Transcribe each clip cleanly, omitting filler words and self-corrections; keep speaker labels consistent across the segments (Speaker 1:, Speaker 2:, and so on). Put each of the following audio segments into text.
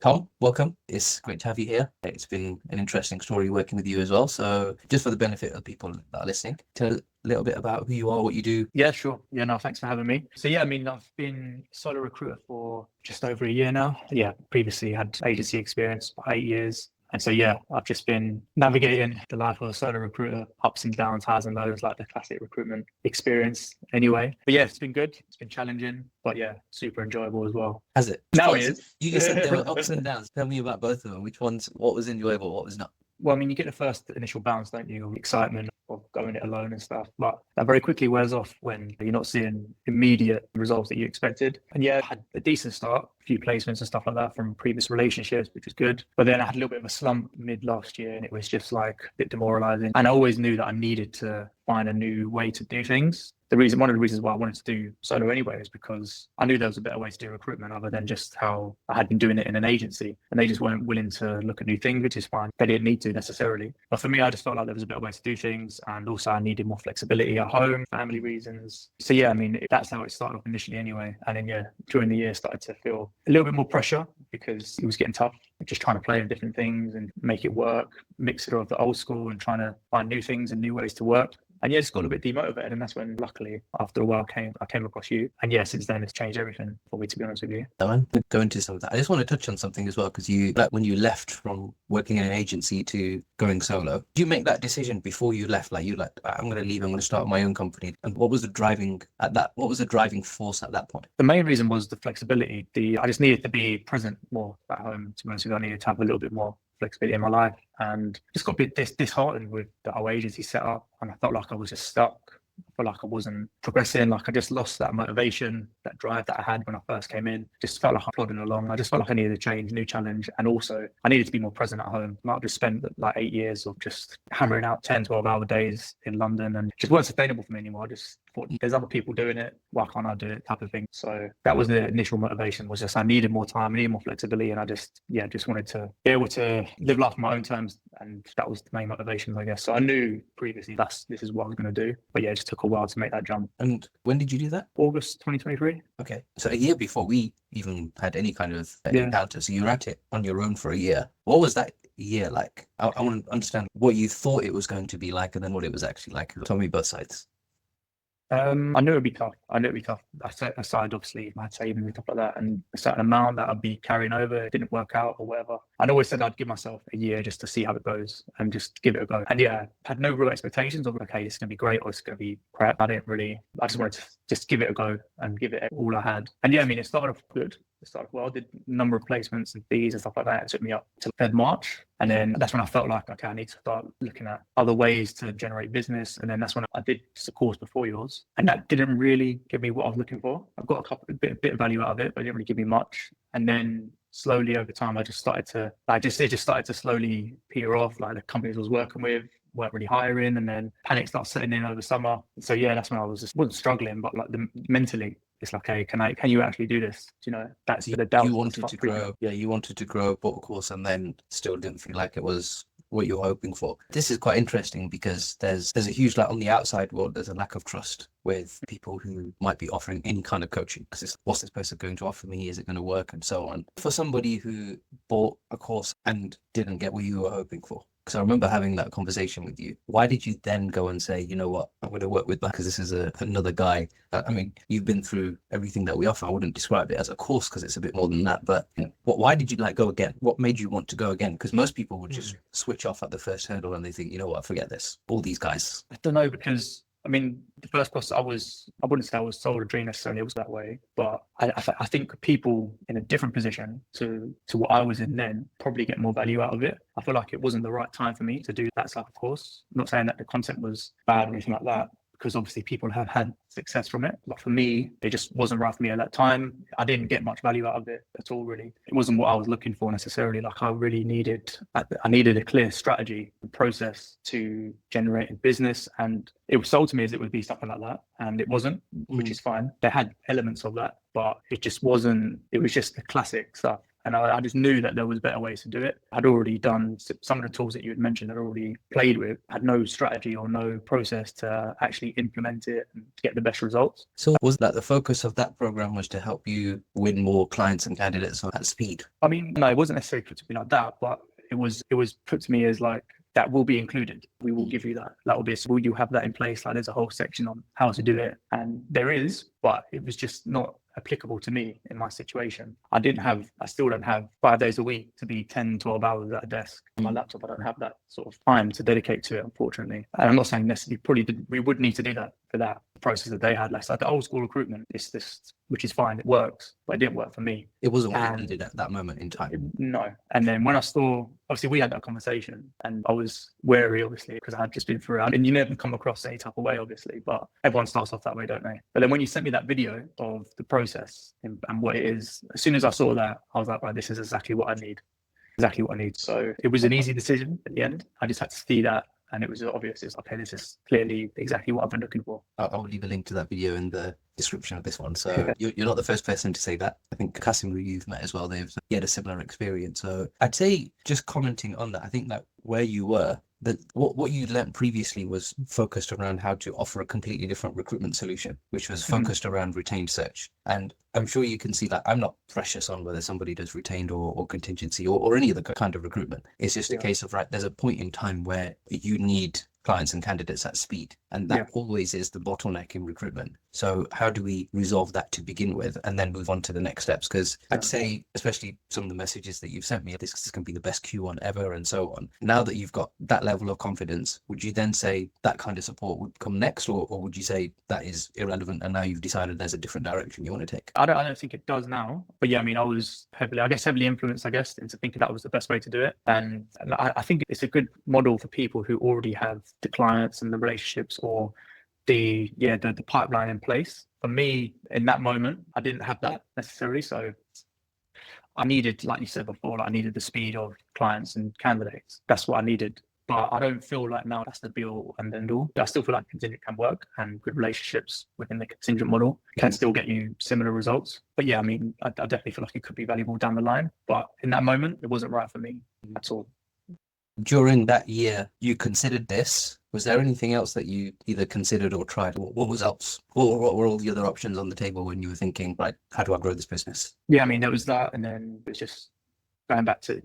Speaker 1: Tom, welcome. It's great to have you here. It's been an interesting story working with you as well. So, just for the benefit of people that are listening, tell a little bit about who you are, what you do.
Speaker 2: Yeah, sure. Yeah, no, thanks for having me. So yeah, I've been solo recruiter for just over a year now. Yeah, previously had agency experience for 8 years. And so yeah, I've just been navigating the life of a solo recruiter, ups and downs, highs and lows, like the classic recruitment experience anyway. But yeah, it's been good. It's been challenging, but yeah, super enjoyable as well.
Speaker 1: Has it?
Speaker 2: Now it is.
Speaker 1: You just said there were ups and downs. Tell me about both of them. Which ones, what was enjoyable, what was not?
Speaker 2: Well, you get the first initial bounce, don't you? Excitement of going it alone and stuff. But that very quickly wears off when you're not seeing immediate results that you expected. And yeah, I had a decent start, a few placements and stuff like that from previous relationships, which was good. But then I had a little bit of a slump mid last year and it was just like a bit demoralizing. And I always knew that I needed to find a new way to do things. One of the reasons why I wanted to do solo anyway is because I knew there was a better way to do recruitment other than just how I had been doing it in an agency. And they just weren't willing to look at new things, which is fine. They didn't need to necessarily. But for me, I just felt like there was a better way to do things. And also I needed more flexibility at home, family reasons. So yeah, that's how it started off initially anyway. And then yeah, during the year started to feel a little bit more pressure because it was getting tough, just trying to play with different things and make it work, mixture of the old school and trying to find new things and new ways to work. And yeah, just got a bit demotivated. And that's when, luckily, after a while, I came across you. And yeah, since then, it's changed everything for me, to be honest with you.
Speaker 1: Go into some of that. I just want to touch on something as well, because when you left from working in an agency to going solo, did you make that decision before you left? I'm going to leave, I'm going to start my own company. And what was the driving force at that point?
Speaker 2: The main reason was the flexibility. I just needed to be present more at home, to be honest with you. I needed to have a little bit more flexibility in my life and just got a bit disheartened with the whole agency setup, and I felt like I was just stuck. I felt like I wasn't progressing, like I just lost that motivation, that drive that I had when I first came in. Just felt like I'm plodding along. I just felt like I needed a change, new challenge, and also I needed to be more present at home. I just spent like 8 years of just hammering out 10, 12-hour days in London, and it just weren't sustainable for me anymore. I just thought there's other people doing it, why can't I do it, type of thing. So that was the initial motivation, was just I needed more time, I needed more flexibility, and I just wanted to be able to live life on my own terms, and that was the main motivation, I guess. So I knew previously this is what I was going to do, but yeah, it just took a while to make that jump.
Speaker 1: And when did you do that?
Speaker 2: August 2023.
Speaker 1: Okay, so a year before we even had any kind of encounter. So you were at it on your own for a year. What was that year like? I want to understand what you thought it was going to be like and then what it was actually like. Tell me both sides.
Speaker 2: I knew it'd be tough. I set aside, obviously, my savings and stuff like that, and a certain amount that I'd be carrying over. It didn't work out or whatever. I'd always said I'd give myself a year just to see how it goes and just give it a go. And yeah, I had no real expectations of, okay, it's going to be great or it's going to be crap. I just wanted to just give it a go and give it all I had. And yeah, it started off good. It started well. I did a number of placements and fees and stuff like that. It took me up to March. And then that's when I felt like, okay, I need to start looking at other ways to generate business. And then that's when I did just a course before yours. And that didn't really give me what I was looking for. I got a bit of value out of it, but it didn't really give me much. And then slowly over time, it just started to slowly peter off. Like the companies I was working with weren't really hiring, and then panic started setting in over summer. So yeah, that's when I wasn't struggling, but like mentally, it's like, hey, can you actually do this? That's the doubt.
Speaker 1: You wanted to grow. Yeah, you wanted to grow, bought a course, and then still didn't feel like it was what you were hoping for. This is quite interesting because there's a huge, like on the outside world, there's a lack of trust with people who might be offering any kind of coaching. Because what's this person going to offer me? Is it going to work? And so on. For somebody who bought a course and didn't get what you were hoping for. Because I remember having that conversation with you. Why did you then go and say, you know what, I'm going to work with that because this is another guy. You've been through everything that we offer. I wouldn't describe it as a course because it's a bit more than that. But why did you go again? What made you want to go again? Because most people would just switch off at the first hurdle and they think, you know what, forget this. All these guys.
Speaker 2: I don't know, because the first course I wouldn't say I was sold a dream necessarily, it was that way, but I think people in a different position to what I was in then probably get more value out of it. I feel like it wasn't the right time for me to do that type of course. I'm not saying that the content was bad or anything like that, because obviously people have had success from it. But for me, it just wasn't right for me at that time. I didn't get much value out of it at all, really. It wasn't what I was looking for necessarily. Like I needed a clear strategy and process to generate a business. And it was sold to me as it would be something like that. And it wasn't, which is fine. They had elements of that, but it just wasn't, it was just the classic stuff. And I just knew that there was better ways to do it. I'd already done some of the tools that you had mentioned, I'd already played with, had no strategy or no process to actually implement it and get the best results.
Speaker 1: So was that the focus of that program was to help you win more clients and candidates at speed?
Speaker 2: I mean, no, it wasn't necessarily put to me like that, but it was put to me as like, that will be included. We will give you that. That will be, will you have that in place? Like there's a whole section on how to do it. And there is, but it was just not applicable to me in my situation. I still don't have 5 days a week to be 10, 12 hours at a desk on my laptop. I don't have that sort of time to dedicate to it, unfortunately. And I'm not saying necessarily, we would need to do that for that process that they had. Like the old school recruitment, this, which is fine, it works, but it didn't work for me.
Speaker 1: It wasn't what you needed at that moment in time.
Speaker 2: No. And then when I saw, obviously we had that conversation and I was wary, obviously, because I had just been through it. And you never come across any type of way, obviously, but everyone starts off that way, don't they? But then when you sent me that video of the process and what it is, as soon as I saw that, I was like, right, this is exactly what I need. Exactly what I need. So it was an easy decision at the end. I just had to see that. And it was obvious. It's okay, this is clearly exactly what I've been looking for.
Speaker 1: I'll leave a link to that video in the description of this one. So you're not the first person to say that. I think Kasim, who you've met as well, he had a similar experience. So I'd say, just commenting on that, I think that where you were, that what you learned previously was focused around how to offer a completely different recruitment solution, which was focused around retained search. And I'm sure you can see that I'm not precious on whether somebody does retained or contingency or any other kind of recruitment. It's just a case of, right, there's a point in time where you need clients and candidates at speed. And that always is the bottleneck in recruitment. So how do we resolve that to begin with and then move on to the next steps? Because I'd say, especially some of the messages that you've sent me, this is going to be the best Q1 ever and so on. Now that you've got that level of confidence, would you then say that kind of support would come next, or would you say that is irrelevant and now you've decided there's a different direction you want to take?
Speaker 2: I don't think it does now. But yeah, I mean, I was heavily influenced, into thinking that was the best way to do it. And I think it's a good model for people who already have the clients and the relationships or the pipeline in place. For me, in that moment, I didn't have that necessarily. So I needed, like you said before, I needed the speed of clients and candidates. That's what I needed. But I don't feel like now that's the be all and end all. I still feel like contingent can work, and good relationships within the contingent model can still get you similar results. But yeah, I mean, I definitely feel like it could be valuable down the line. But in that moment, it wasn't right for me at all.
Speaker 1: During that year, you considered this. Was there anything else that you either considered or tried? What was else? What were all the other options on the table when you were thinking, right, how do I grow this business?
Speaker 2: Yeah, I mean, there was that. And then it was just going back to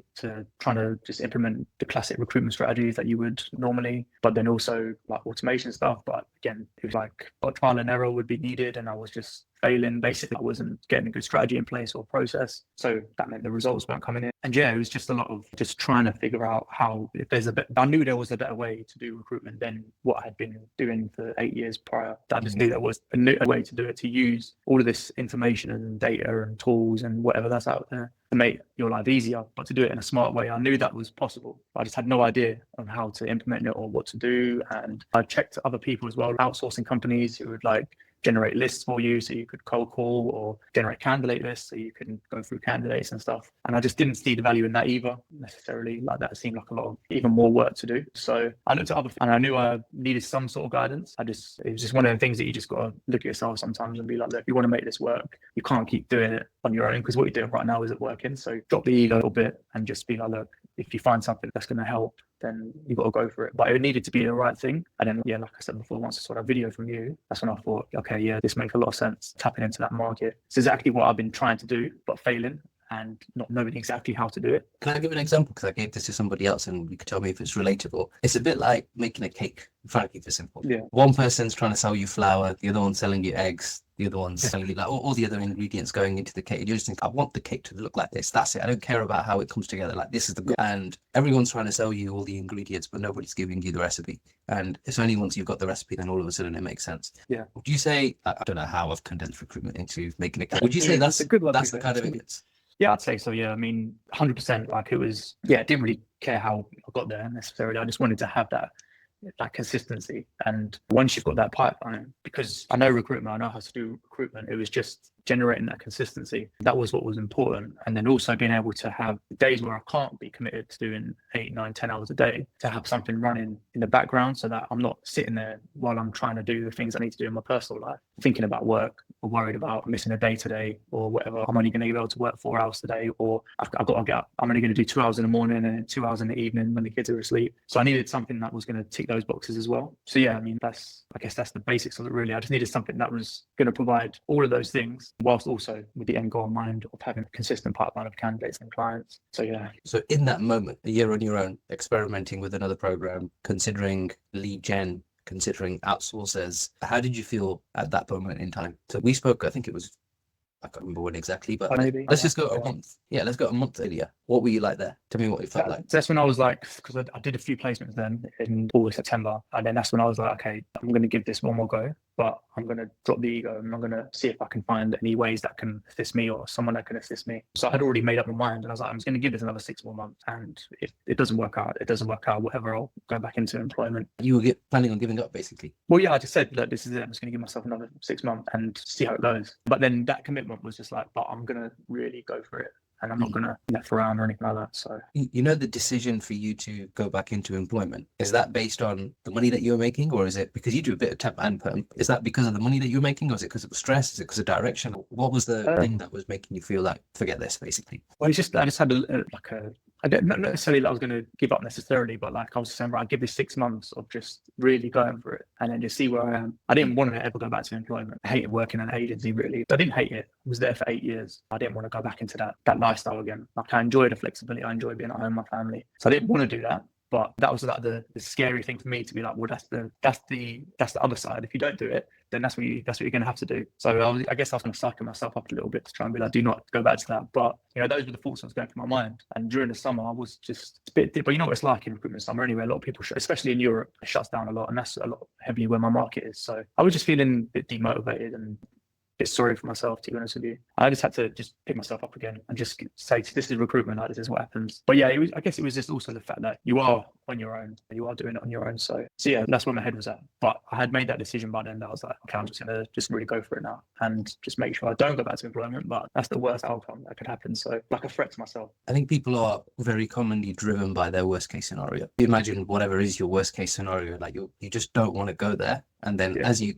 Speaker 2: trying to just implement the classic recruitment strategies that you would normally, but then also like automation stuff. But again, it was like trial and error would be needed, and I was just failing. Basically, I wasn't getting a good strategy in place or process. So that meant the results weren't coming in. And yeah, it was just a lot of just trying to figure out how, if there's I knew there was a better way to do recruitment than what I had been doing for 8 years prior. I just knew there was a way to do it, to use all of this information and data and tools and whatever that's out there to make your life easier, but to do it in a smart way. I knew that was possible. I just had no idea on how to implement it or what to do. And I checked other people as well, outsourcing companies who would like generate lists for you so you could cold call, or generate candidate lists so you can go through candidates and stuff. And I just didn't see the value in that either necessarily. Like that seemed like a lot of even more work to do. So I looked at other and I knew I needed some sort of guidance. It was just one of the things that you just got to look at yourself sometimes and be like, look, if you want to make this work, you can't keep doing it on your own, because what you're doing right now isn't working. So drop the ego a little bit and just be like, look, if you find something that's going to help, then you've got to go for it. But it needed to be the right thing. And then, yeah, like I said before, once I saw that video from you, that's when I thought, okay, yeah, this makes a lot of sense, tapping into that market. It's exactly what I've been trying to do, but failing and not knowing exactly how to do it.
Speaker 1: Can I give an example? Because I gave this to somebody else and you could tell me if it's relatable. It's a bit like making a cake. I'm trying to keep it simple.
Speaker 2: Yeah.
Speaker 1: One person's trying to sell you flour, the other one's selling you eggs, the other one's selling you like all the other ingredients going into the cake. You just think, I want the cake to look like this. That's it. I don't care about how it comes together. Like, this is the good. And everyone's trying to sell you all the ingredients, but nobody's giving you the recipe. And it's only once you've got the recipe, then all of a sudden it makes sense.
Speaker 2: Yeah.
Speaker 1: Would you say, I don't know how I've condensed recruitment into making a cake. Would you say that's a good one? That's the kind of it.
Speaker 2: Yeah, I'd say so. Yeah, I mean, 100%. Like it was, yeah, I didn't really care how I got there necessarily. I just wanted to have that consistency. And once you've got that pipeline, because I know recruitment, I know how to do recruitment. It was just generating that consistency. That was what was important. And then also being able to have days where I can't be committed to doing 8, 9, 10 hours a day, to have something running in the background so that I'm not sitting there while I'm trying to do the things I need to do in my personal life, thinking about work or worried about missing a day today or whatever. I'm only going to be able to work 4 hours today, or I've got to get up. I'm only going to do 2 hours in the morning and 2 hours in the evening when the kids are asleep. So I needed something that was going to tick those boxes as well. So yeah, I mean, I guess that's the basics of it really. I just needed something that was going to provide all of those things whilst also with the end goal in mind of having a consistent pipeline of candidates and clients. So yeah.
Speaker 1: So in that moment, a year on your own, experimenting with another program, considering lead gen, considering outsourcers, how did you feel at that moment in time? So we spoke, I think it was, I can't remember when exactly, but
Speaker 2: Maybe,
Speaker 1: let's just go a month. Yeah, let's go a month earlier. What were you like there? Tell me what it felt like.
Speaker 2: So that's when I was like, because I did a few placements then in August, September. And then that's when I was like, okay, I'm going to give this one more go, but I'm going to drop the ego and I'm going to see if I can find any ways that can assist me or someone that can assist me. So I had already made up my mind and I was like, I'm just going to give this another 6 more months. And if it doesn't work out, it doesn't work out, whatever, I'll go back into employment.
Speaker 1: You were planning on giving up basically?
Speaker 2: Well, yeah, I just said, look, this is it. I'm just going to give myself another 6 months and see how it goes. But then that commitment was just like, but I'm going to really go for it. And I'm not going to mess around or anything like that. So,
Speaker 1: you know, the decision for you to go back into employment, is that based on the money that you're making, or is it because you do a bit of temp and perm? Is that because of the money that you're making, or is it because of the stress? Is it because of direction? What was the thing that was making you feel like, forget this, basically?
Speaker 2: Well, I just had I don't not necessarily that I was going to give up necessarily, but like I was saying, right, I'd give this 6 months of just really going for it and then just see where I am. I didn't want to ever go back to employment. I hated working in an agency, really. I didn't hate it. I was there for 8 years. I didn't want to go back into that lifestyle again. Like I enjoy the flexibility. I enjoy being at home with my family. So I didn't want to do that. But that was like the scary thing for me to be like, well, that's the other side. If you don't do it, then that's what you're going to have to do. So I guess I was going to psych myself up a little bit to try and be like, do not go back to that. But those were the thoughts that was going through my mind. And during the summer, I was just a bit. But you know what it's like in recruitment summer anyway. A lot of people, especially in Europe, it shuts down a lot, and that's a lot heavily where my market is. So I was just feeling a bit demotivated and bit sorry for myself, to be honest with you. I just had to just pick myself up again and just say, this is recruitment, like this is what happens. But yeah, I guess it was just also the fact that you are on your own, you are doing it on your own. So yeah, that's where my head was at. But I had made that decision by then that I was like, okay, I'm just going to just really go for it now and just make sure I don't go back to employment, but that's the worst outcome that could happen. So like a threat to myself.
Speaker 1: I think people are very commonly driven by their worst case scenario. You imagine whatever is your worst case scenario, like you just don't want to go there. And then as you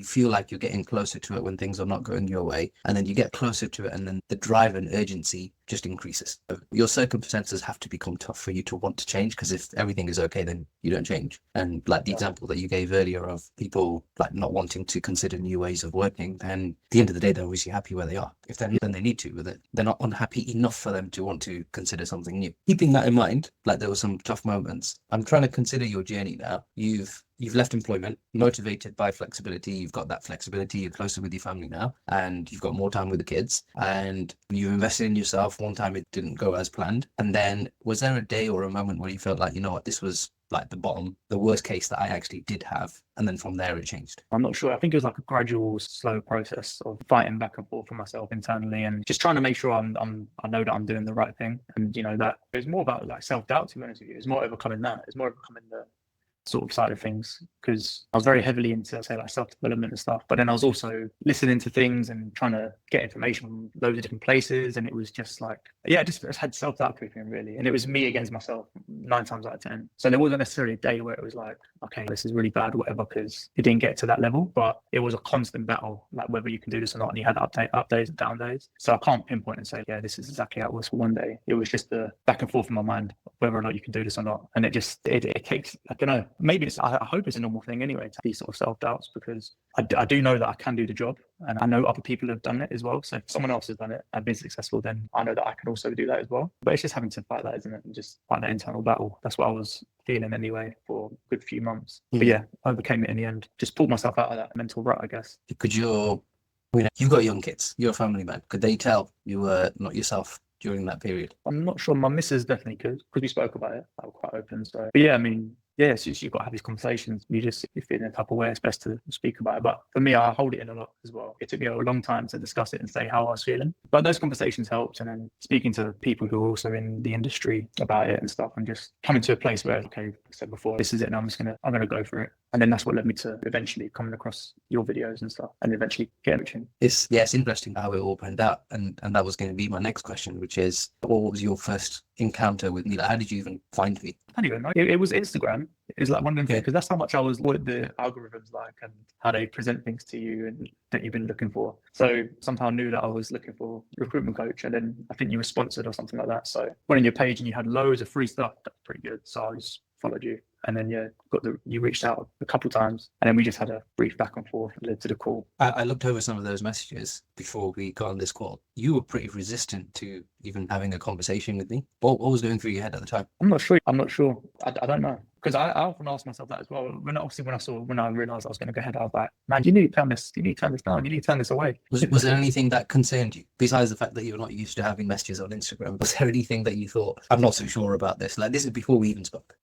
Speaker 1: feel like you're getting closer to it when things are not going your way, and then you get closer to it, and then the drive and urgency just increases. Your circumstances have to become tough for you to want to change, because if everything is okay, then you don't change. And like the example that you gave earlier of people like not wanting to consider new ways of working, then at the end of the day, they're obviously happy where they are. If then they need to with it, they're not unhappy enough for them to want to consider something new. Keeping that in mind, like there were some tough moments. I'm trying to consider your journey now. You've left employment, motivated by flexibility. You've got that flexibility. You're closer with your family now, and you've got more time with the kids, and you've invested in yourself. One time it didn't go as planned. And then was there a day or a moment where you felt like, you know what, this was like the bottom, the worst case that I actually did have, and then from there it changed?
Speaker 2: I'm not sure. I think it was like a gradual, slow process of fighting back and forth for myself internally and just trying to make sure I know that I'm doing the right thing. And that it was more about like self-doubt, to be honest with you. It's more overcoming that. It's more overcoming the sort of side of things, because I was very heavily into, say, like self-development and stuff, but then I was also listening to things and trying to get information from loads of different places, and it was just like, I just had self-doubt creeping really, and it was me against myself 9 times out of 10. So there wasn't necessarily a day where it was like, okay, this is really bad or whatever, because it didn't get to that level, but it was a constant battle, like whether you can do this or not, and you had up days and down days. So I can't pinpoint and say, yeah, this is exactly how it was for one day. It was just the back and forth in my mind, whether or not you can do this or not, and it takes, I don't know, maybe I hope it's a normal thing anyway, to have these sort of self-doubts, because I do know that I can do the job, and I know other people have done it as well. So if someone else has done it and been successful, then I know that I can also do that as well. But it's just having to fight that, isn't it? And just fight that internal battle. That's what I was feeling anyway for a good few months. But yeah, I overcame it in the end. Just pulled myself out of that mental rut, I guess.
Speaker 1: Could you've got young kids, you're a family man. Could they tell you were not yourself during that period?
Speaker 2: I'm not sure. My missus definitely could, because we spoke about it. I was quite open. So, but yeah, I mean, yeah, it's just, you've got to have these conversations. If you feel in a type of way, it's best to speak about it. But for me, I hold it in a lot as well. It took me a long time to discuss it and say how I was feeling. But those conversations helped. And then speaking to people who are also in the industry about it and stuff, and just coming to a place where, okay, like I said before, this is it, and I'm gonna go for it. And then that's what led me to eventually coming across your videos and stuff, and eventually getting coaching.
Speaker 1: It's interesting how it all panned out, and that was going to be my next question, which is, what was your first encounter with me? Like, how did you even find me?
Speaker 2: I don't even know. It was Instagram. It was like one of them things, because that's how much I was what the algorithms like and how they present things to you and that you've been looking for. So somehow knew that I was looking for a recruitment coach, and then I think you were sponsored or something like that. So went on your page and you had loads of free stuff. That's pretty good. So I just followed you. And then you reached out a couple times, and then we just had a brief back and forth and led to the call.
Speaker 1: I looked over some of those messages before we got on this call. You were pretty resistant to even having a conversation with me. What was going through your head at the time?
Speaker 2: I'm not sure. I don't know, because I often ask myself that as well. When I realized I was going to go ahead, I was like, man, you need to turn this. You need to turn this down. You need to turn this away.
Speaker 1: Was there anything that concerned you besides the fact that you're not used to having messages on Instagram? Was there anything that you thought, I'm not so sure about this? Like, this is before we even spoke.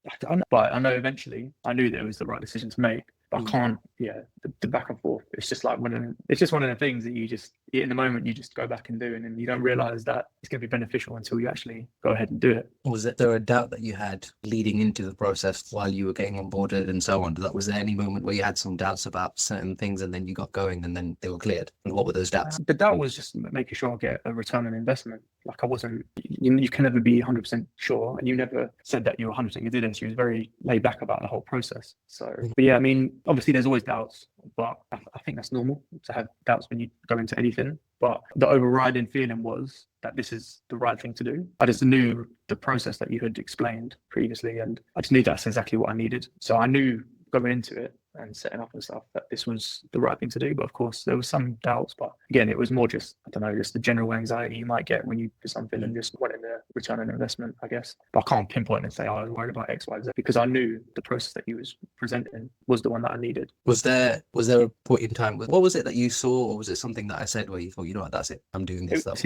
Speaker 2: But I know eventually I knew that it was the right decision to make. But I can't, the back and forth. It's just like one of the things that you just, in the moment, you just go back and do, and then you don't realize that it's going to be beneficial until you actually go ahead and do it.
Speaker 1: Was there a doubt that you had leading into the process while you were getting onboarded and so on? Was there any moment where you had some doubts about certain things and then you got going and then they were cleared? And what were those doubts?
Speaker 2: The doubt was just making sure I get a return on investment. Like, I wasn't, you can never be 100% sure, and you never said that you were 100% you did it. She was very laid back about the whole process. So, but yeah, I mean, obviously there's always doubts, but I think that's normal to have doubts when you go into anything. But the overriding feeling was that this is the right thing to do. I just knew the process that you had explained previously, and I just knew that's exactly what I needed. So I knew going into it and setting up and stuff that this was the right thing to do. But of course there was some doubts, but again, it was more just, I don't know, just the general anxiety you might get when you do something and just wanting the return on investment, I guess. But I can't pinpoint and say, I was worried about X, Y, Z, because I knew the process that you was presenting was the one that I needed.
Speaker 1: Was there a point in time, what was it that you saw, or was it something that I said where you thought, you know what, that's it, I'm doing this stuff?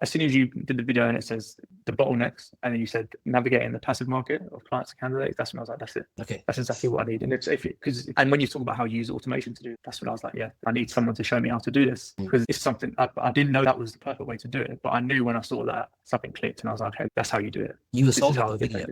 Speaker 2: As soon as you did the video and it says the bottlenecks, and then you said navigating the passive market of clients and candidates, that's when I was like, that's it.
Speaker 1: Okay,
Speaker 2: that's exactly what I need. And when you talk about how you use automation to do, that's when I was like, yeah, I need someone to show me how to do this, because it's something I didn't know that was the perfect way to do it, but I knew when I saw that something clicked, and I was like, okay, that's how you do it.
Speaker 1: You were sold on the video.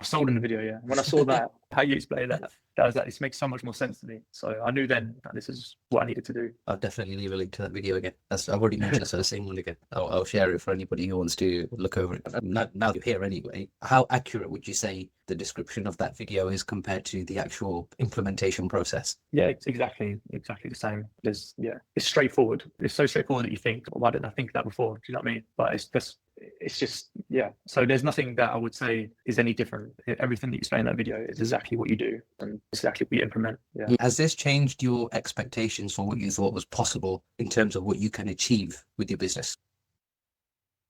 Speaker 2: I sold in the video, yeah. When I saw that, how you explain that was like, this makes so much more sense to me. So I knew then that this is what I needed to do.
Speaker 1: I'll definitely leave a link to that video again. I've already mentioned, so the same one again. I'll share it for anybody who wants to look over it. Now you're here anyway, how accurate would you say the description of that video is compared to the actual implementation process?
Speaker 2: Yeah, it's exactly the same. It's straightforward. It's so straightforward that you think, well, why didn't I think of that before? Do you know what I mean? But it's just, yeah. So there's nothing that I would say is any different. Everything that you explain in that video is exactly what you do and exactly what you implement. Yeah.
Speaker 1: Has this changed your expectations for what you thought was possible in terms of what you can achieve with your business?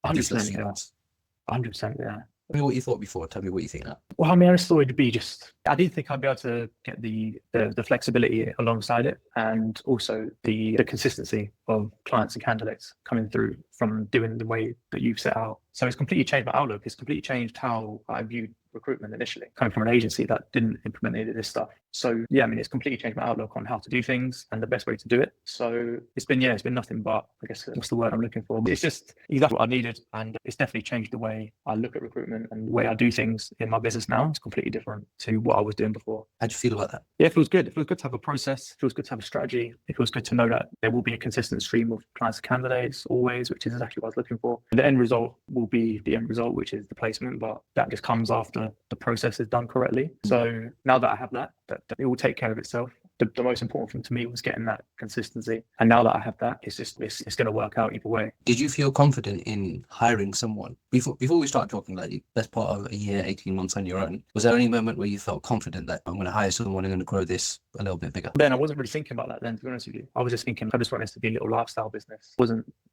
Speaker 2: 100%, yeah. 100%, yeah.
Speaker 1: Tell me what you thought before. Tell me what you think now.
Speaker 2: Well, I mean, I just thought it'd be I didn't think I'd be able to get the flexibility alongside it, and also the consistency of clients and candidates coming through from doing the way that you've set out. So it's completely changed my outlook. It's completely changed how I viewed recruitment initially, coming from an agency that didn't implement any of this stuff. So yeah, I mean, it's completely changed my outlook on how to do things and the best way to do it. So it's been nothing but, I guess, what's the word I'm looking for? It's just exactly what I needed, and it's definitely changed the way I look at recruitment and the way I do things in my business now. It's completely different to what I was doing before.
Speaker 1: How do you feel about that?
Speaker 2: Yeah, it feels good. It feels good to have a process. It feels good to have a strategy. It feels good to know that there will be a consistent stream of clients and candidates always, which is exactly what I was looking for. And the end result will be the end result, which is the placement, but that just comes after the process is done correctly. So now that I have that it will take care of itself. The most important thing to me was getting that consistency. And now that I have that, it's going to work out either way.
Speaker 1: Did you feel confident in hiring someone? Before we start talking, like, best part of a year, 18 months on your own, was there any moment where you felt confident that I'm going to hire someone and going to grow this a little bit bigger?
Speaker 2: Then I wasn't really thinking about that then, to be honest with you. I was just thinking, I just wanted this to be a little lifestyle business.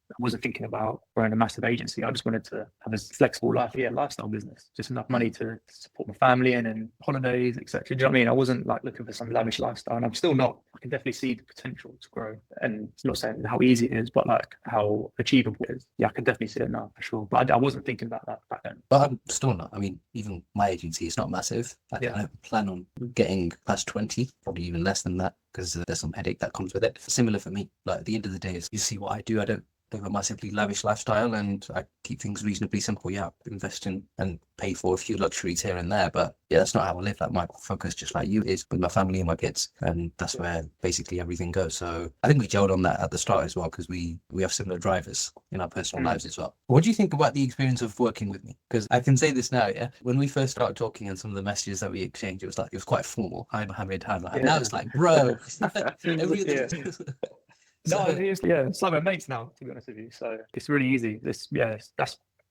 Speaker 2: I wasn't thinking about growing a massive agency. I just wanted to have a flexible lifestyle business, just enough money to support my family and holidays, etc. Do you know what I mean? I wasn't like looking for some lavish lifestyle, and I'm still not. I can definitely see the potential to grow, and it's not saying how easy it is, but like how achievable it is. Yeah, I can definitely see it now for sure. But I wasn't thinking about that back then.
Speaker 1: But I'm still not. I mean, even my agency is not massive. I don't plan on getting past 20, probably even less than that, because there's some headache that comes with it. Similar for me. Like, at the end of the day, is you see what I do. I don't live a massively lavish lifestyle and I keep things reasonably simple. Yeah, invest in and pay for a few luxuries here and there, but yeah, that's not how I live. Like my focus, just like you, is with my family and my kids, and that's where basically everything goes. So I think we gelled on that at the start as well because we have similar drivers in our personal lives as well. What do you think about the experience of working with me? Because I can say this now, yeah. When we first started talking and some of the messages that we exchanged, it was quite formal. Hi Mohammed, hi Mohammed. Now it's like, bro, everything.
Speaker 2: No,
Speaker 1: So
Speaker 2: it's like my mates now, to be honest with you. So it's really easy. That's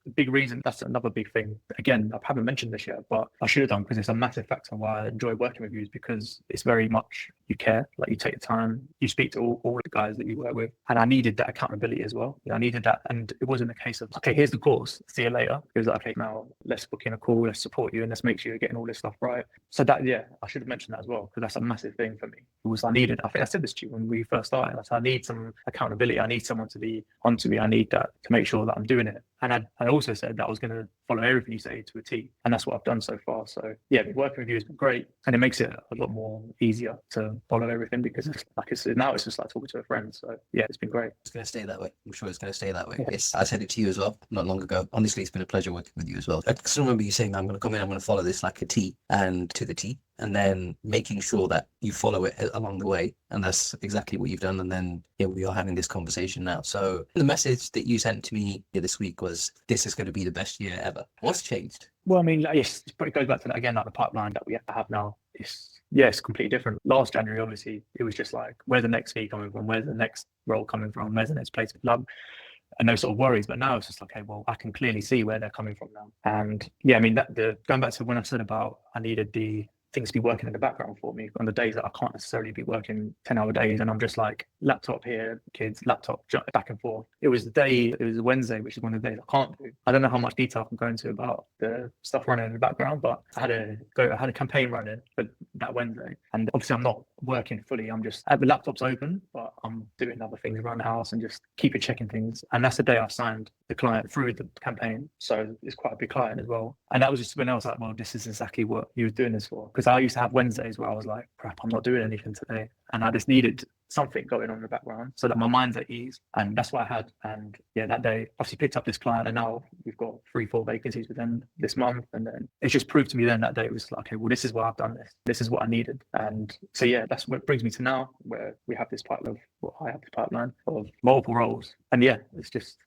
Speaker 2: a big reason. That's another big thing. Again, I haven't mentioned this yet, but I should have done because it's a massive factor why I enjoy working with you is because it's very much you care, like you take the time, you speak to all the guys that you work with. And I needed that accountability as well. I needed that. And it wasn't a case of, okay, here's the course, see you later. It was like, okay, now let's book in a call, let's support you and let's make sure you're getting all this stuff right. So that, yeah, I should have mentioned that as well, because that's a massive thing for me. It was, I think I said this to you when we first started. I said, I need some accountability. I need someone to be onto me. I need that to make sure that I'm doing it. And I also said that I was going to follow everything you say to a T. And that's what I've done so far. So yeah, working with you has been great. And it makes it a lot more easier to follow everything because now it's just like talking to a friend. So yeah, it's been great.
Speaker 1: it's going to stay that way. I'm sure it's going to stay that way. I said it to you as well not long ago. Honestly, it's been a pleasure working with you as well. I still remember you saying, I'm going to come in, I'm going to follow this like a T and to the T, and then making sure that you follow it along the way. And that's exactly what you've done. And then here we are having this conversation now. So the message that you sent to me this week was, this is going to be the best year ever. What's changed?
Speaker 2: Well, I mean, yes, it goes back to that again, like the pipeline that we have now. It's completely different. Last January, obviously, it was just like, where's the next fee coming from? Where's the next role coming from? Where's the next place of love? And those sort of worries. But now it's just like, okay, well, I can clearly see where they're coming from now. And yeah, I mean, going back to when I said about I needed the things to be working in the background for me on the days that I can't necessarily be working 10-hour days and I'm just like laptop here, kids, laptop back and forth. It was Wednesday, which is one of the days I can't do. I don't know how much detail I can go into about the stuff running in the background, but I had a campaign running for that Wednesday. And obviously I'm not working fully. I have the laptops open, but I'm doing other things around the house and just keep checking things. And that's the day I signed the client through the campaign. So it's quite a big client as well. And that was just when I was like, well, this is exactly what you were doing this for. Because I used to have Wednesdays where I was like, crap, I'm not doing anything today. And I just needed something going on in the background so that my mind's at ease. And that's what I had. And yeah, that day obviously picked up this client and now we've got 3-4 vacancies with them this month. And then it just proved to me then that day it was like, okay, well, this is why I've done this. This is what I needed. And so yeah, that's what brings me to now where we have this pipeline of multiple roles. And yeah,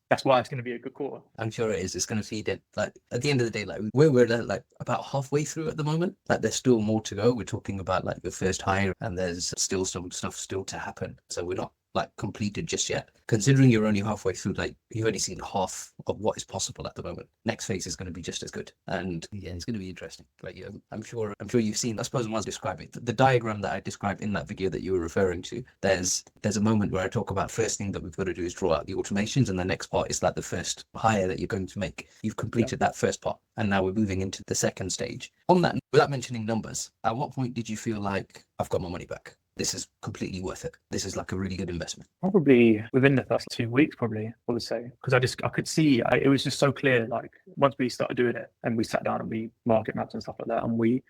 Speaker 2: that's why it's going to be a good quarter.
Speaker 1: I'm sure it is. It's going to feed in. Like at the end of the day, like we're like about halfway through at the moment. Like there's still more to go. We're talking about like the first hire and there's still some stuff still to happen. So we're not like completed just yet. Considering you're only halfway through, like you've only seen half of what is possible at the moment. Next phase is going to be just as good, and yeah, it's going to be interesting. Like yeah, I'm sure you've seen. I suppose I was describing the diagram that I described in that video that you were referring to. There's a moment where I talk about first thing that we've got to do is draw out the automations, and the next part is like the first hire that you're going to make. You've completed that first part, and now we're moving into the second stage. On that, without mentioning numbers, at what point did you feel like I've got my money back? This is completely worth it. This is like a really good investment.
Speaker 2: Probably within the first 2 weeks, probably, I would say. Because I could see, it was just so clear, like once we started doing it and we sat down and we market maps and stuff like that and we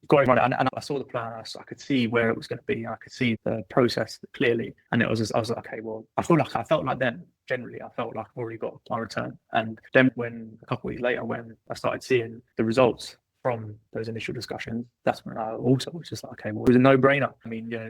Speaker 2: got it running and I saw the plan, I could see where it was going to be. I could see the process clearly. And I was like, okay, well, I felt like then, generally, I felt like I've already got my return. And then when a couple of weeks later, when I started seeing the results from those initial discussions, that's when I also was just like, okay, well, it was a no-brainer. I mean, yeah,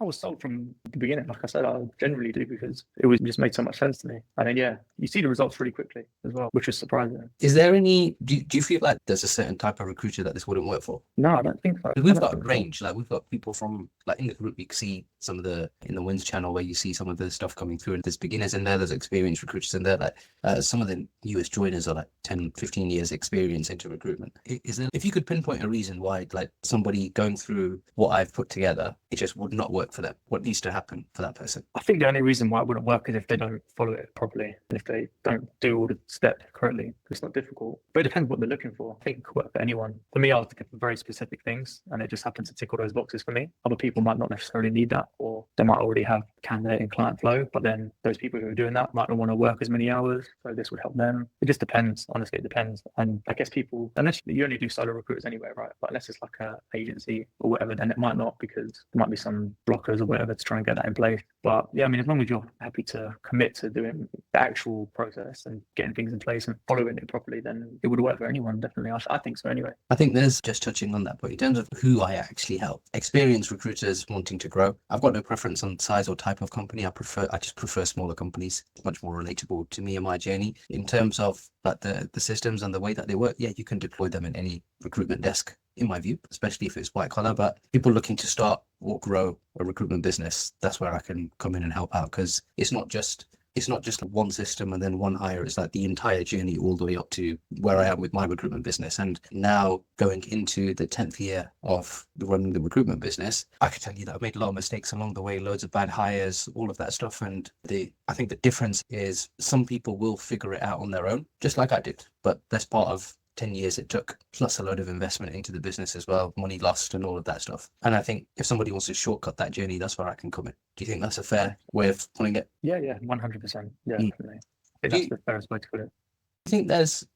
Speaker 2: I was sold from the beginning. Like I said, I generally do because it just made so much sense to me. And then, yeah, you see the results really quickly as well, which is surprising.
Speaker 1: Is there any, do you feel like there's a certain type of recruiter that this wouldn't work for?
Speaker 2: No, I don't think so.
Speaker 1: We've got a range, like we've got people from, like in the group, you can see some of in the Wins channel where you see some of the stuff coming through and there's beginners in there, there's experienced recruiters in there, like some of the newest joiners are like 10, 15 years experience into recruitment. Is there, if you could pinpoint a reason why like somebody going through what I've put together, it just would not work for them, what needs to happen for that person?
Speaker 2: I think the only reason why it wouldn't work is if they don't follow it properly, if they don't do all the steps correctly. It's not difficult, but it depends what they're looking for. I think it could work for anyone. For me, I was looking for very specific things and it just happened to tick all those boxes for me. Other people might not necessarily need that, or they might already have candidate and client flow, but then those people who are doing that might not want to work as many hours, so this would help them. It just depends. Honestly, it depends. And I guess people, unless you only do solo recruiters anyway, right? But unless it's like an agency or whatever, then it might not, because there might be some blockers or whatever to try and get that in place. But yeah, I mean, as long as you're happy to commit to doing the actual process and getting things in place and following it properly, then it would work for anyone, definitely. I think so anyway.
Speaker 1: I think there's just touching on that point in terms of who I actually help. Experienced recruiters wanting to grow. I've got no preference on size or type of company. I just prefer smaller companies. It's much more relatable to me and my journey. In terms of like the systems and the way that they work, yeah, you can deploy them in any recruitment desk, in my view, especially if it's white collar. But people looking to start or grow a recruitment business, that's where I can come in and help out, because it's not just one system and then one hire. It's like the entire journey all the way up to where I am with my recruitment business. And now going into the 10th year of running the recruitment business, I can tell you that I've made a lot of mistakes along the way, loads of bad hires, all of that stuff. And I think the difference is some people will figure it out on their own, just like I did. But that's part of 10 years it took, plus a load of investment into the business as well, money lost and all of that stuff. And I think if somebody wants to shortcut that journey, that's where I can come in. Do you think that's a fair way of putting it?
Speaker 2: Yeah, 100%. Yeah, definitely. I think that's the fairest way to put it.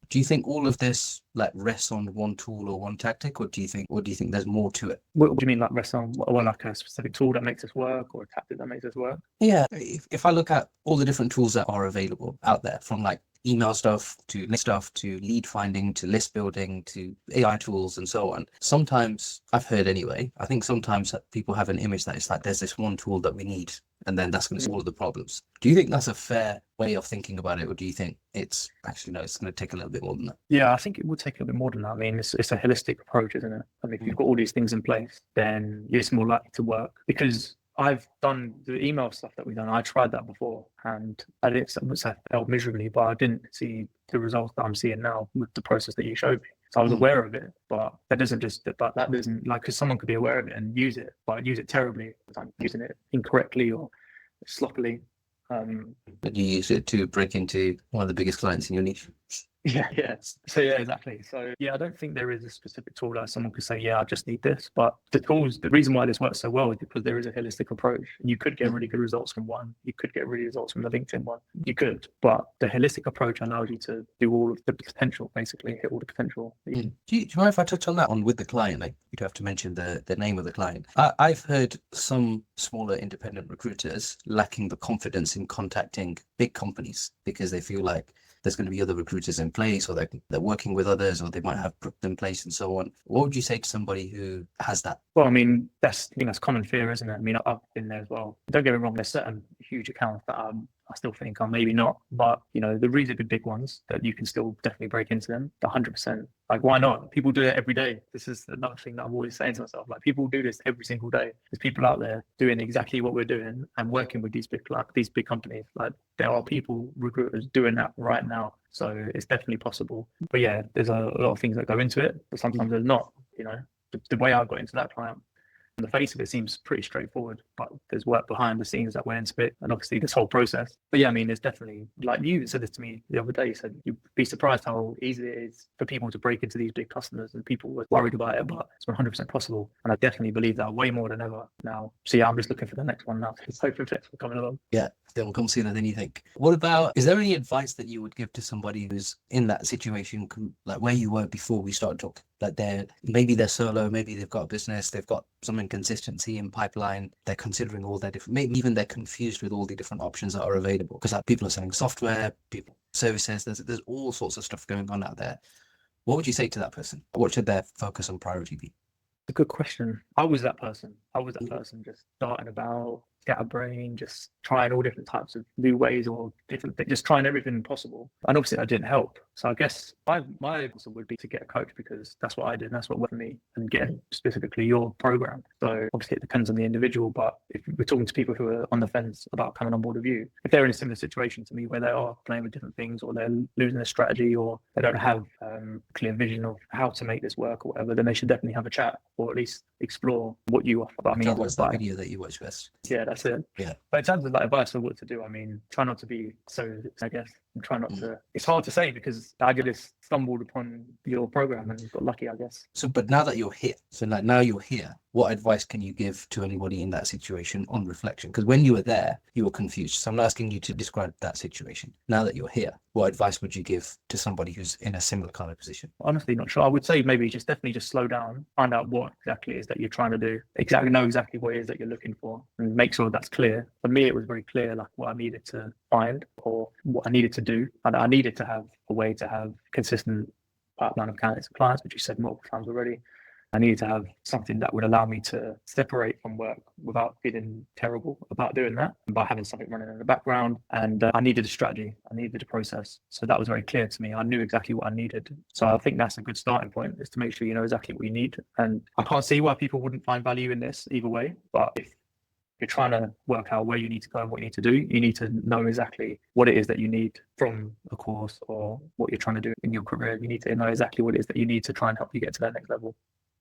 Speaker 1: Do you think all of this like rests on one tool or one tactic, or do you think there's more to it?
Speaker 2: What do you mean, like rest on like a specific tool that makes us work or a tactic that makes us work?
Speaker 1: Yeah, if I look at all the different tools that are available out there, from like email stuff to list stuff to lead finding to list building to AI tools and so on. Sometimes I've heard anyway, I think sometimes that people have an image that it's like there's this one tool that we need and then that's going to solve the problems. Do you think that's a fair way of thinking about it, or do you think it's actually no, it's going to take a little bit more than that?
Speaker 2: Yeah, I think it would take a little bit more than that. I mean, it's a holistic approach, isn't it? I mean, if you've got all these things in place, then it's more likely to work. Because I've done the email stuff that we've done. I tried that before, and I failed miserably, but I didn't see the results that I'm seeing now with the process that you showed me. So I was aware of it, but that doesn't like, because someone could be aware of it and use it, but use it terribly. I'm using it incorrectly or sloppily.
Speaker 1: But you use it to break into one of the biggest clients in your niche.
Speaker 2: Yeah. So yeah, exactly. So yeah, I don't think there is a specific tool that someone could say, yeah, I just need this. But the reason why this works so well is because there is a holistic approach. You could get really good results from one. You could get really results from the LinkedIn one. You could, but the holistic approach allows you to do all of the potential, basically hit all the potential.
Speaker 1: Do you mind if I touch on that on with the client? Like, you do have to mention the name of the client. I've heard some smaller independent recruiters lacking the confidence in contacting big companies because they feel like there's going to be other recruiters in place, or they're working with others, or they might have put them in place and so on. What would you say to somebody who has that?
Speaker 2: Well, I mean, that's common fear, isn't it? I mean, I've been there as well. Don't get me wrong, there's certain huge accounts that I still think are maybe not, but the reasonably big ones that you can still definitely break into them. 100%. Like, why not? People do it every day. This is another thing that I'm always saying to myself. Like, people do this every single day. There's people out there doing exactly what we're doing and working with these big companies. Like, there are people, recruiters, doing that right now. So it's definitely possible. But yeah, there's a lot of things that go into it, but sometimes there's not. The way I got into that client, on the face of it, seems pretty straightforward, but there's work behind the scenes that went into it, and obviously this whole process. But yeah, I mean, there's definitely, like you said this to me the other day, you said you'd be surprised how easy it is for people to break into these big customers, and people were worried about it, but it's 100% possible. And I definitely believe that way more than ever now. So yeah, I'm just looking for the next one now. Just hoping for coming along.
Speaker 1: Yeah, they will come sooner than you think. What about, is there any advice that you would give to somebody who's in that situation, like where you were before we started talking? Like maybe they're solo, maybe they've got a business, they've got some inconsistency in pipeline, they're considering all their different, maybe even they're confused with all the different options that are available. Because like, people are selling software, people services, there's all sorts of stuff going on out there. What would you say to that person? What should their focus and priority be?
Speaker 2: A good question. I was that person just starting about, scatterbrain, just trying all different types of new ways or different things, just trying everything possible. And obviously that didn't help. So I guess my answer would be to get a coach, because that's what I did and that's what worked for me, and get specifically your program. So obviously it depends on the individual, but if we're talking to people who are on the fence about coming on board with you, if they're in a similar situation to me where they are playing with different things, or they're losing their strategy, or they don't have a clear vision of how to make this work or whatever, then they should definitely have a chat, or at least explore what you offer. But I mean,
Speaker 1: what's that video that you watch best?
Speaker 2: Yeah, that's it.
Speaker 1: Yeah.
Speaker 2: But in terms of like advice on what to do, I mean, try not to be so, I guess, and try not to, it's hard to say because I just stumbled upon your program and got lucky, I guess.
Speaker 1: So, but now that you're here, what advice can you give to anybody in that situation on reflection? Because when you were there, you were confused. So I'm not asking you to describe that situation. Now that you're here, what advice would you give to somebody who's in a similar kind of position?
Speaker 2: Honestly, not sure. I would say maybe just definitely just slow down, find out what exactly it is that you're trying to do, know exactly what it is that you're looking for, and make sure that's clear. For me, it was very clear, like what I needed to find or what I needed to do. And I needed to have a way to have consistent pipeline of candidates and clients, which you said multiple times already. I needed to have something that would allow me to separate from work without feeling terrible about doing that, and by having something running in the background. And I needed a strategy. I needed a process. So that was very clear to me. I knew exactly what I needed. So I think that's a good starting point, is to make sure you know exactly what you need. And I can't see why people wouldn't find value in this either way. But if you're trying to work out where you need to go and what you need to do, you need to know exactly what it is that you need from a course or what you're trying to do in your career. You need to know exactly what it is that you need to try and help you get to that next level.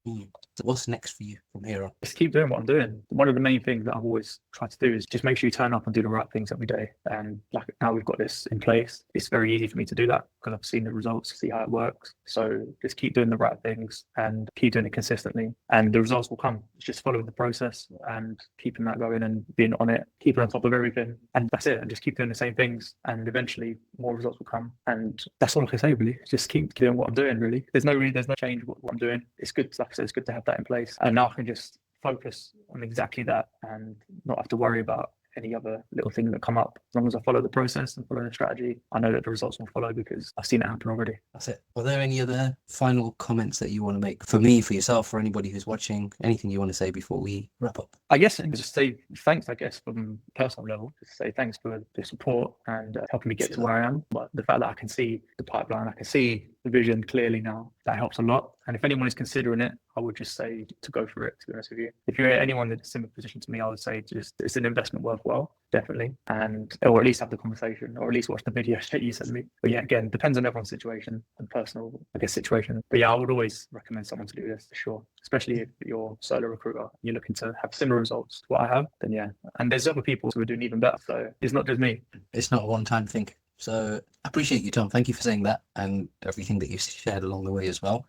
Speaker 1: So what's next for you from here on?
Speaker 2: Just keep doing what I'm doing. One of the main things that I've always tried to do is just make sure you turn up and do the right things every day. And like now we've got this in place, it's very easy for me to do that because I've seen the results, see how it works. So just keep doing the right things and keep doing it consistently, and the results will come. It's just following the process and keeping that going and being on it, keeping on top of everything. And that's it. And just keep doing the same things, and eventually more results will come. And that's all I can say, really. Just keep doing what I'm doing, really. There's no change what I'm doing. It's good, like I said, it's good to have that in place. And now I can just focus on exactly that and not have to worry about any other little things that come up. As long as I follow the process and follow the strategy, I know that the results will follow because I've seen it happen already.
Speaker 1: That's it. Are there any other final comments that you want to make for me, for yourself, for anybody who's watching? Anything you want to say before we wrap up?
Speaker 2: I guess just say thanks, from a personal level. Just say thanks for the support and helping me get to where I am. But the fact that I can see the pipeline, I can see the vision clearly now, that helps a lot. And if anyone is considering it, I would just say to go for it, to be honest with you. If you're anyone in a similar position to me, I would say just it's an investment worthwhile, definitely. And or at least have the conversation, or at least watch the video that you sent me. But yeah, again, depends on everyone's situation and personal, situation. But yeah, I would always recommend someone to do this for sure. Especially if you're a solo recruiter, you're looking to have similar results to what I have, then yeah. And there's other people who are doing even better. So it's not just me.
Speaker 1: It's not a one-time thing. So I appreciate you, Tom. Thank you for saying that and everything that you shared along the way as well.